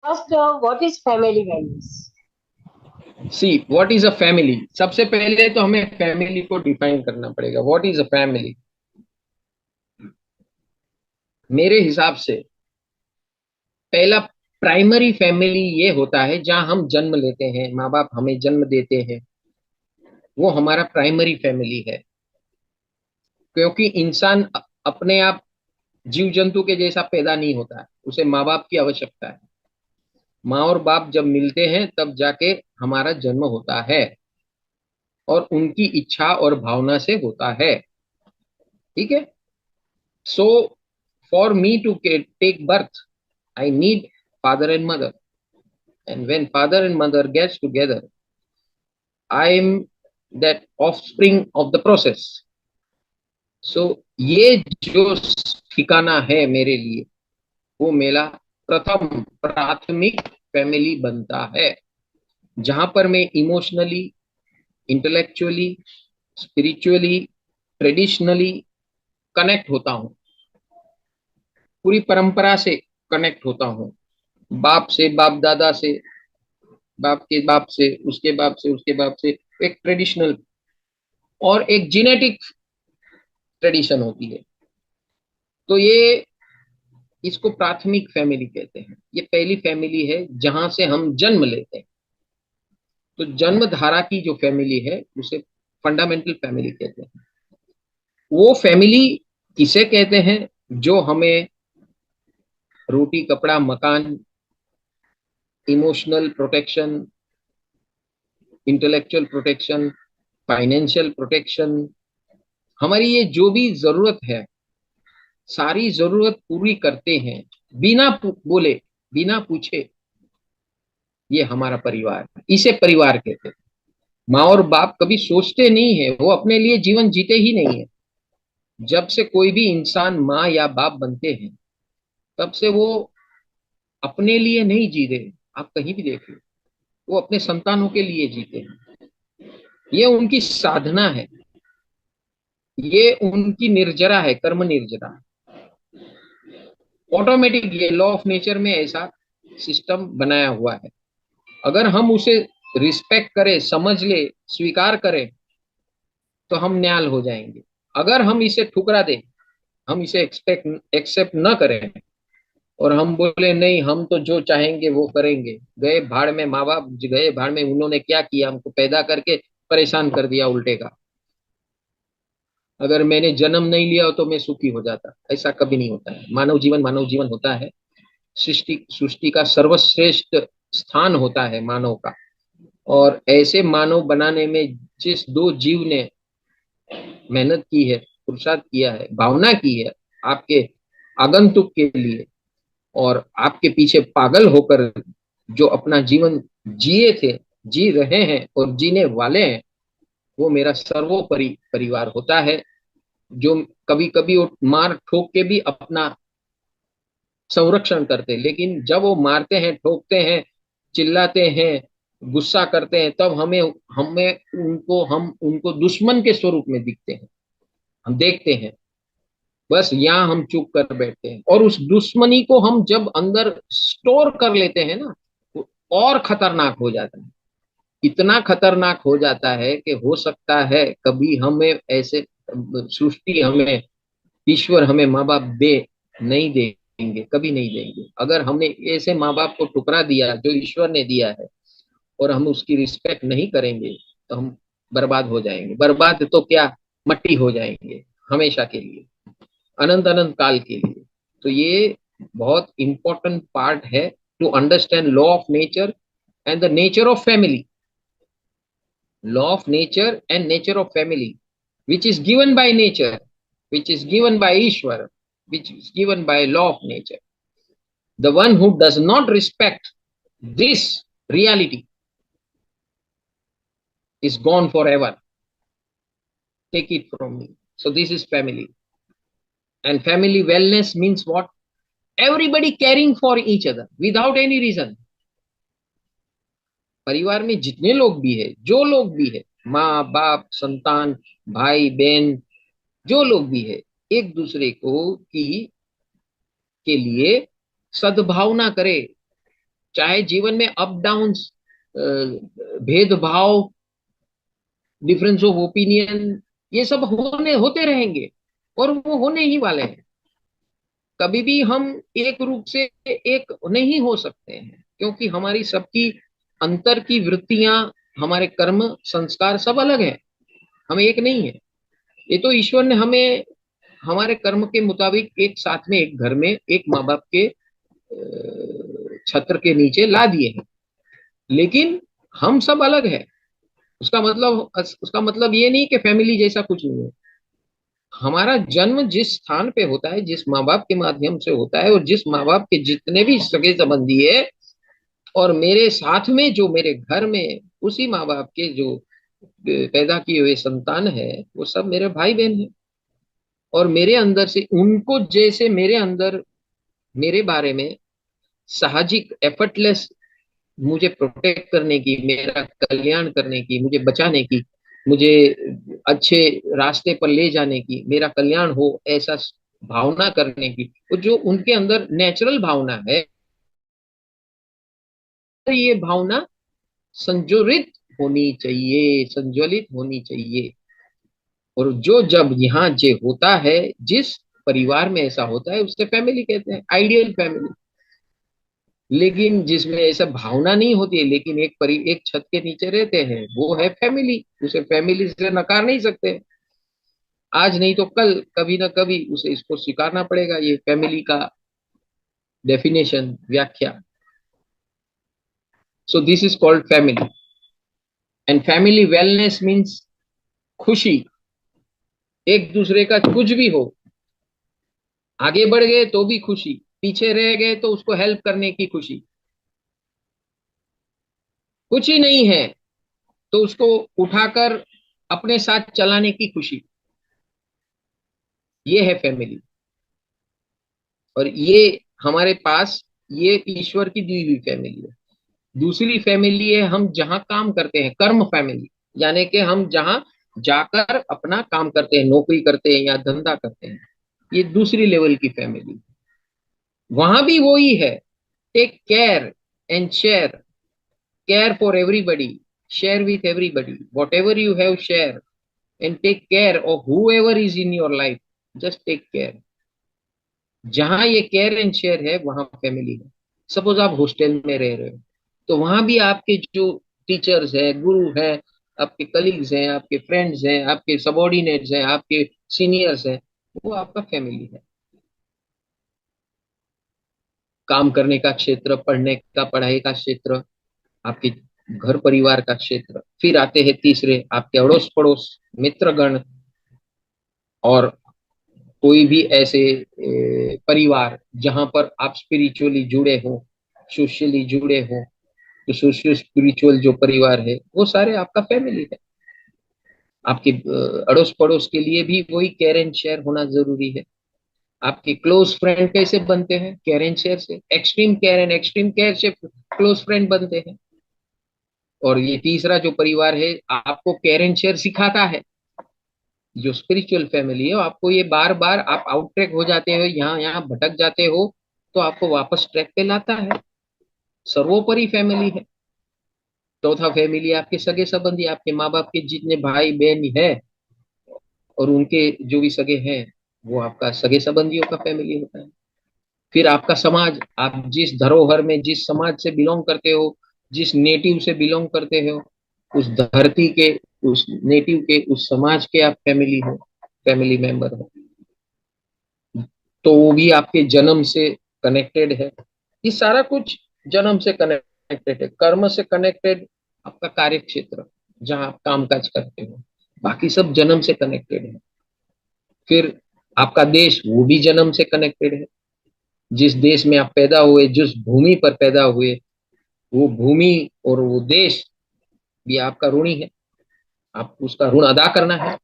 First, what is family values? See what is a family. सबसे पहले तो हमें फैमिली को डिफाइन करना पड़ेगा। What is a family? मेरे हिसाब से पहला प्राइमरी फैमिली ये होता है जहां हम जन्म लेते हैं, माँ बाप हमें जन्म देते हैं, वो हमारा प्राइमरी फैमिली है। क्योंकि इंसान अपने आप जीव जंतु के जैसा पैदा नहीं होता है, उसे माँ बाप की आवश्यकता है। माँ और बाप जब मिलते हैं तब जाके हमारा जन्म होता है, और उनकी इच्छा और भावना से होता है। ठीक है। So for me to take birth, I need father and mother, and when father and mother gets together, I am that offspring of the process. सो ये जो ठिकाना है मेरे लिए, वो मेरा प्रथम प्राथमिक फैमिली बनता है, जहां पर मैं emotionally, intellectually, spiritually, traditionally connect होता हूँ, पूरी परंपरा से कनेक्ट होता हूँ। बाप से, बाप दादा से, बाप के बाप से, उसके बाप से, उसके बाप से। एक ट्रेडिशनल और एक जेनेटिक ट्रेडिशन होती है। तो ये, इसको प्राथमिक फैमिली कहते हैं। ये पहली फैमिली है जहां से हम जन्म लेते हैं। तो जन्म धारा की जो फैमिली है उसे फंडामेंटल फैमिली कहते हैं। वो फैमिली किसे कहते हैं? जो हमें रोटी, कपड़ा, मकान, emotional protection, intellectual protection, financial protection, हमारी ये जो भी जरूरत है, सारी जरूरत पूरी करते हैं, बिना बोले, बिना पूछे। ये हमारा परिवार है, इसे परिवार कहते हैं। माँ और बाप कभी सोचते नहीं है, वो अपने लिए जीवन जीते ही नहीं है। जब से कोई भी इंसान माँ या बाप बनते हैं, तब से वो अपने लिए नहीं जी रहे। आप कहीं भी देख लो, वो अपने संतानों के लिए जीते हैं। ये उनकी साधना है, ये उनकी निर्जरा है, कर्म निर्जरा। ऑटोमेटिक ये लॉ ऑफ नेचर में ऐसा सिस्टम बनाया हुआ है। अगर हम उसे रिस्पेक्ट करें, समझ ले, स्वीकार करें, तो हम न्याल हो जाएंगे। अगर हम इसे ठुकरा दें, हम इसे एक्सेप्ट न करें, और हम बोले नहीं, हम तो जो चाहेंगे वो करेंगे, गए भाड़ में माँ बाप, गए भाड़ में, उन्होंने क्या किया, हमको पैदा करके परेशान कर दिया उल्टे का। अगर मैंने जन्म नहीं लिया हो तो मैं सुखी हो जाता, ऐसा कभी नहीं होता है। मानव जीवन होता है। सृष्टि सृष्टि का सर्वश्रेष्ठ स्थान होता है मानव का। और ऐसे मानव बनाने में जिस दो जीव ने मेहनत की है, पुरुषार्थ किया है, भावना की है आपके आगंतुक के लिए, और आपके पीछे पागल होकर जो अपना जीवन जिए थे, जी रहे हैं और जीने वाले हैं, वो मेरा सर्वोपरि परिवार होता है। जो कभी कभी वो मार ठोक के भी अपना संरक्षण करते हैं, लेकिन जब वो मारते हैं, ठोकते हैं, चिल्लाते हैं, गुस्सा करते हैं, तब हमें हमें हम उनको दुश्मन के स्वरूप में दिखते हैं, हम देखते हैं। बस यहाँ हम चुप कर बैठते हैं, और उस दुश्मनी को हम जब अंदर स्टोर कर लेते हैं ना, तो और खतरनाक हो जाता है। इतना खतरनाक हो जाता है कि हो सकता है कभी हमें ऐसे सृष्टि हमें, ईश्वर हमें माँ बाप दे, नहीं देंगे, कभी नहीं देंगे। अगर हमने ऐसे माँ बाप को ठुकरा दिया जो ईश्वर ने दिया है, और हम उसकी रिस्पेक्ट नहीं करेंगे, तो हम बर्बाद हो जाएंगे। बर्बाद तो क्या, मट्टी हो जाएंगे हमेशा के लिए, अनंत अनंत काल के लिए। तो ये बहुत इंपॉर्टेंट पार्ट है to understand law of nature and the nature of family. Law of nature and nature of family, which is given by nature, which is given by Ishwar, which is given by law of nature. The one who does not respect this reality is gone forever. Take it from me. So this is family. And family wellness means what? Everybody caring for each other without any reason. परिवार में जितने लोग भी है, जो लोग भी है, माँ बाप, संतान, भाई बहन, जो लोग भी है, एक दूसरे को की के लिए सद्भावना करे, चाहे जीवन में अप डाउन्स, भेदभाव, डिफरेंस ऑफ ओपिनियन, ये सब होने होते रहेंगे और वो होने ही वाले हैं। कभी भी हम एक रूप से एक नहीं हो सकते हैं, क्योंकि हमारी सबकी अंतर की वृत्तियां, हमारे कर्म संस्कार सब अलग है, हम एक नहीं है। ये तो ईश्वर ने हमें हमारे कर्म के मुताबिक एक साथ में, एक घर में, एक माँ बाप के छत्र के नीचे ला दिए हैं, लेकिन हम सब अलग है। उसका मतलब ये नहीं कि फैमिली जैसा कुछ नहीं है। हमारा जन्म जिस स्थान पे होता है, जिस माँ बाप के माध्यम से होता है, और जिस माँ बाप के जितने भी सगे संबंधी है, और मेरे साथ में जो मेरे घर में उसी माँ बाप के जो पैदा किए हुए संतान है, वो सब मेरे भाई बहन है। और मेरे अंदर से उनको जैसे मेरे अंदर मेरे बारे में साहजिक एफर्टलेस, मुझे प्रोटेक्ट करने की, मेरा कल्याण करने की, मुझे बचाने की, मुझे अच्छे रास्ते पर ले जाने की, मेरा कल्याण हो ऐसा भावना करने की, वो जो उनके अंदर नेचुरल भावना है, ये भावना संजोरित होनी चाहिए, संज्वलित होनी चाहिए। और जो जब यहाँ जे होता है, जिस परिवार में ऐसा होता है, उससे फैमिली कहते हैं, आइडियल फैमिली। लेकिन जिसमें ऐसा भावना नहीं होती है, लेकिन एक छत के नीचे रहते हैं, वो है फैमिली। उसे फैमिली से नकार नहीं सकते। आज नहीं तो कल, कभी ना कभी उसे इसको स्वीकारना पड़ेगा, ये फैमिली का डेफिनेशन, व्याख्या। So this is called family. And family wellness means खुशी। एक दूसरे का कुछ भी हो, आगे बढ़ गए तो भी खुशी, पीछे रह गए तो उसको हेल्प करने की खुशी, कुछ ही नहीं है तो उसको उठाकर अपने साथ चलाने की खुशी, ये है फैमिली। और ये हमारे पास, ये ईश्वर की दी हुई फैमिली है। दूसरी फैमिली है हम जहां काम करते हैं, कर्म फैमिली, यानी कि हम जहां जाकर अपना काम करते हैं, नौकरी करते हैं या धंधा करते हैं, ये दूसरी लेवल की फैमिली। वहां भी वही है, take care and share, care for everybody, share with everybody, whatever you have share, and take care of whoever is in your life, just take care. जहां ये केयर एंड शेयर है, वहां family है। Suppose आप hostel में रह रहे हो, तो वहां भी आपके जो टीचर्स है, गुरु है, आपके कलीग्स हैं, आपके फ्रेंड्स हैं, आपके सबॉर्डिनेट्स हैं, आपके सीनियर्स हैं, वो आपका फैमिली है। काम करने का क्षेत्र, पढ़ने का, पढ़ाई का क्षेत्र, आपके घर परिवार का क्षेत्र। फिर आते हैं तीसरे, आपके अड़ोस पड़ोस, मित्रगण, और कोई भी ऐसे परिवार जहां पर आप स्पिरिचुअली जुड़े हो, सोशली जुड़े हो, तो सोशियो स्पिरिचुअल जो परिवार है, वो सारे आपका फैमिली है। आपके अड़ोस पड़ोस के लिए भी वही केयर एंड शेयर होना जरूरी है। आपके क्लोज फ्रेंड कैसे बनते हैं? केयर एंड शेयर से। Extreme care and extreme care से क्लोज फ्रेंड बनते हैं। और ये तीसरा जो परिवार है, आपको केयर एंड शेयर सिखाता है। जो स्पिरिचुअल फैमिली है, आपको ये बार बार आप आउट ट्रैक हो जाते हो, यहाँ यहाँ भटक जाते हो, तो आपको वापस ट्रैक पे लाता है। सर्वोपरि फैमिली है। चौथा फैमिली आपके सगे संबंधी, आपके माँ बाप के जितने भाई बहन है, और उनके जो भी सगे हैं, वो आपका सगे संबंधियों का फैमिली होता है। फिर आपका समाज, आप जिस धरोहर में, जिस समाज से बिलोंग करते हो, जिस नेटिव से बिलोंग करते हो, उस धरती के, उस नेटिव के, उस समाज के आप फैमिली हो, फैमिली मेंबर हो। तो वो भी आपके जन्म से कनेक्टेड है। ये सारा कुछ जन्म से कनेक्टेड है, कर्म से कनेक्टेड, आपका कार्य क्षेत्र जहां आप काम काज करते हो, बाकी सब जन्म से कनेक्टेड है। फिर आपका देश, वो भी जन्म से कनेक्टेड है। जिस देश में आप पैदा हुए, जिस भूमि पर पैदा हुए, वो भूमि और वो देश भी आपका ऋणी है। आप उसका ऋण अदा करना है।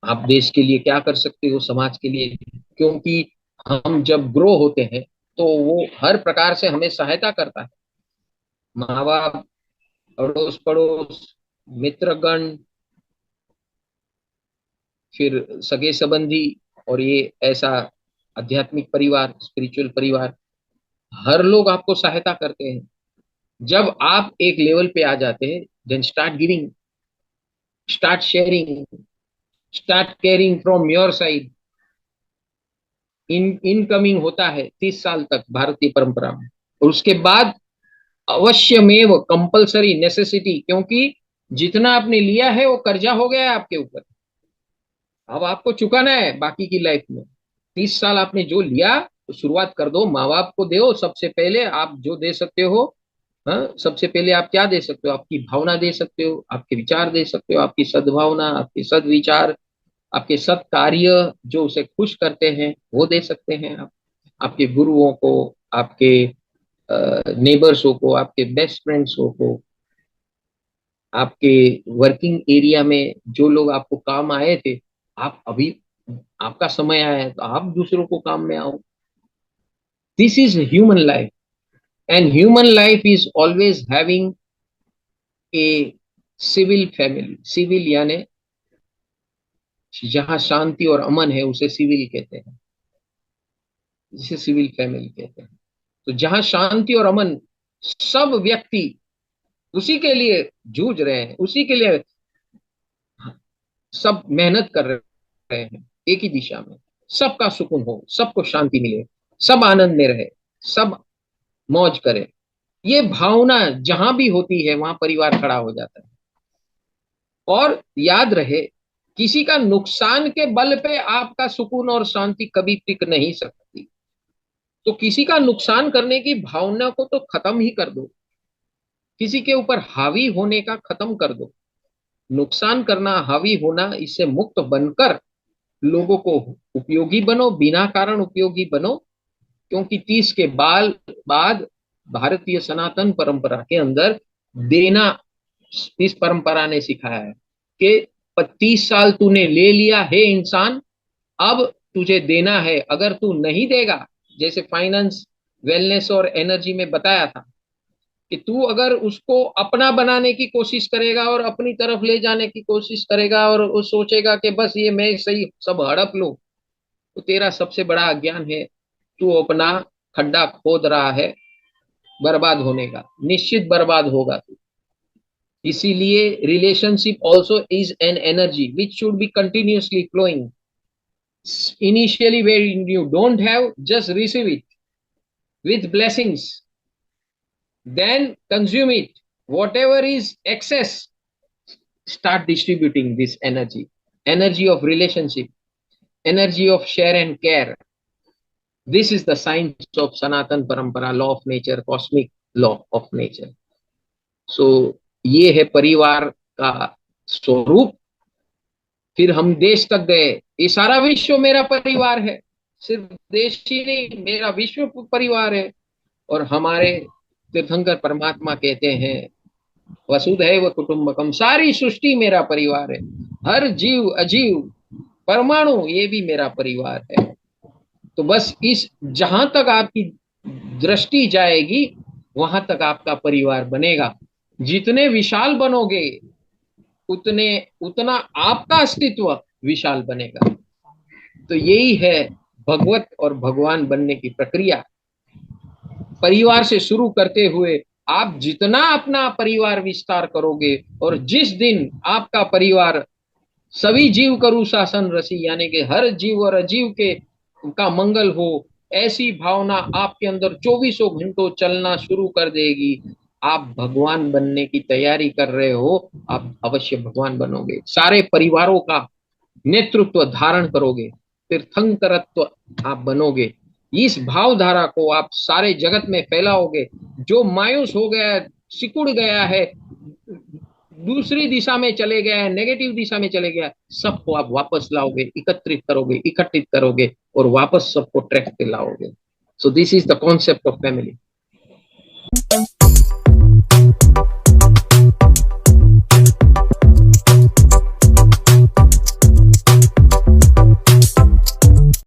आप देश के लिए क्या कर सकते हो, समाज के लिए, क्योंकि हम जब ग्रो होते हैं, तो वो हर प्रकार से हमें सहायता करता है। माँ बाप, अड़ोस पड़ोस, मित्रगण, फिर सगे संबंधी, और ये ऐसा आध्यात्मिक परिवार, स्पिरिचुअल परिवार, हर लोग आपको सहायता करते हैं। जब आप एक लेवल पे आ जाते हैं, then start giving, start sharing, start caring from your side. Incoming होता है 30 साल तक भारतीय परंपरा में, और उसके बाद अवश्य में वो कंपलसरी नेसेसिटी, क्योंकि जितना आपने लिया है वो कर्जा हो गया है आपके ऊपर। अब आपको चुकाना है बाकी की लाइफ में। 30 साल आपने जो लिया, तो शुरुआत कर दो, माँ बाप को दो सबसे पहले, आप जो दे सकते हो। हाँ, सबसे पहले आप क्या दे सकते हो? आपकी भावना दे सकते हो, आपके विचार दे सकते हो, आपकी सद्भावना, आपके सद्विचार, आपके सत्कार्य जो उसे खुश करते हैं वो दे सकते हैं आप। आपके गुरुओं को, आपके नेबर्सों को, आपके बेस्ट फ्रेंड्सों को, आपके वर्किंग एरिया में जो लोग आपको काम आए थे, आप अभी आपका समय आया है तो आप दूसरों को काम में आओ। This is human life, and human life is always having a civil family. Civil यानी जहां शांति और अमन है उसे सिविल कहते हैं, जिसे सिविल फैमिली कहते हैं। तो जहां शांति और अमन, सब व्यक्ति उसी के लिए जूझ रहे हैं, उसी के लिए सब मेहनत कर रहे हैं, एक ही दिशा में। सबका सुकून हो, सबको शांति मिले, सब आनंद में रहे, सब मौज करे, ये भावना जहां भी होती है वहां परिवार खड़ा हो जाता है। और याद रहे, किसी का नुकसान के बल पे आपका सुकून और शांति कभी टिक नहीं सकती। तो किसी का नुकसान करने की भावना को तो खत्म ही कर दो, किसी के ऊपर हावी होने का खत्म कर दो। नुकसान करना, हावी होना, इससे मुक्त बनकर लोगों को उपयोगी बनो, बिना कारण उपयोगी बनो। क्योंकि 30 के बाद भारतीय सनातन परंपरा के अंदर देना, इस परंपरा ने सिखाया है कि 30 साल तूने ले लिया है इंसान, अब तुझे देना है। अगर तू नहीं देगा, जैसे फाइनेंस, वेलनेस और एनर्जी में बताया था, कि तू अगर उसको अपना बनाने की कोशिश करेगा और अपनी तरफ ले जाने की कोशिश करेगा और वो सोचेगा कि बस ये मैं सही सब हड़प लूं, तो तेरा सबसे बड़ा अज्ञान है। तू अपना खड्डा खोद रहा है बर्बाद होने का, निश्चित बर्बाद होगा तू। इसीलिए relationship also is an energy which should be continuously flowing. Initially where you don't have, just receive it with blessings, then consume it. Whatever is excess, start distributing this energy, energy of relationship, energy of share and care. This is the science of Sanatan Parampara, law of nature, cosmic law of nature. So ये है परिवार का स्वरूप। फिर हम देश तक गए, ये सारा विश्व मेरा परिवार है, सिर्फ देश ही नहीं, मेरा विश्व परिवार है। और हमारे तीर्थंकर परमात्मा कहते हैं, वसुधैव कुटुंबकम, सारी सृष्टि मेरा परिवार है, हर जीव अजीव परमाणु ये भी मेरा परिवार है। तो बस इस, जहां तक आपकी दृष्टि जाएगी वहां तक आपका परिवार बनेगा। जितने विशाल बनोगे, उतने उतना आपका अस्तित्व विशाल बनेगा। तो यही है भगवत और भगवान बनने की प्रक्रिया। परिवार से शुरू करते हुए आप जितना अपना परिवार विस्तार करोगे, और जिस दिन आपका परिवार सभी जीव करू शासन रसी, यानी कि हर जीव और अजीव के का मंगल हो, ऐसी भावना आपके अंदर 24 घंटों चलना शुरू कर देगी। आप भगवान बनने की तैयारी कर रहे हो, आप अवश्य भगवान बनोगे। सारे परिवारों का नेतृत्व धारण करोगे, तीर्थंकरत्व आप बनोगे। इस भावधारा को आप सारे जगत में फैलाओगे। जो मायूस हो गया है, सिकुड़ गया है, दूसरी दिशा में चले गया है, नेगेटिव दिशा में चले गया, सबको आप वापस लाओगे, एकत्रित करोगे, इकट्ठित करोगे और वापस सबको ट्रैक पे लाओगे। So this is the concept of family.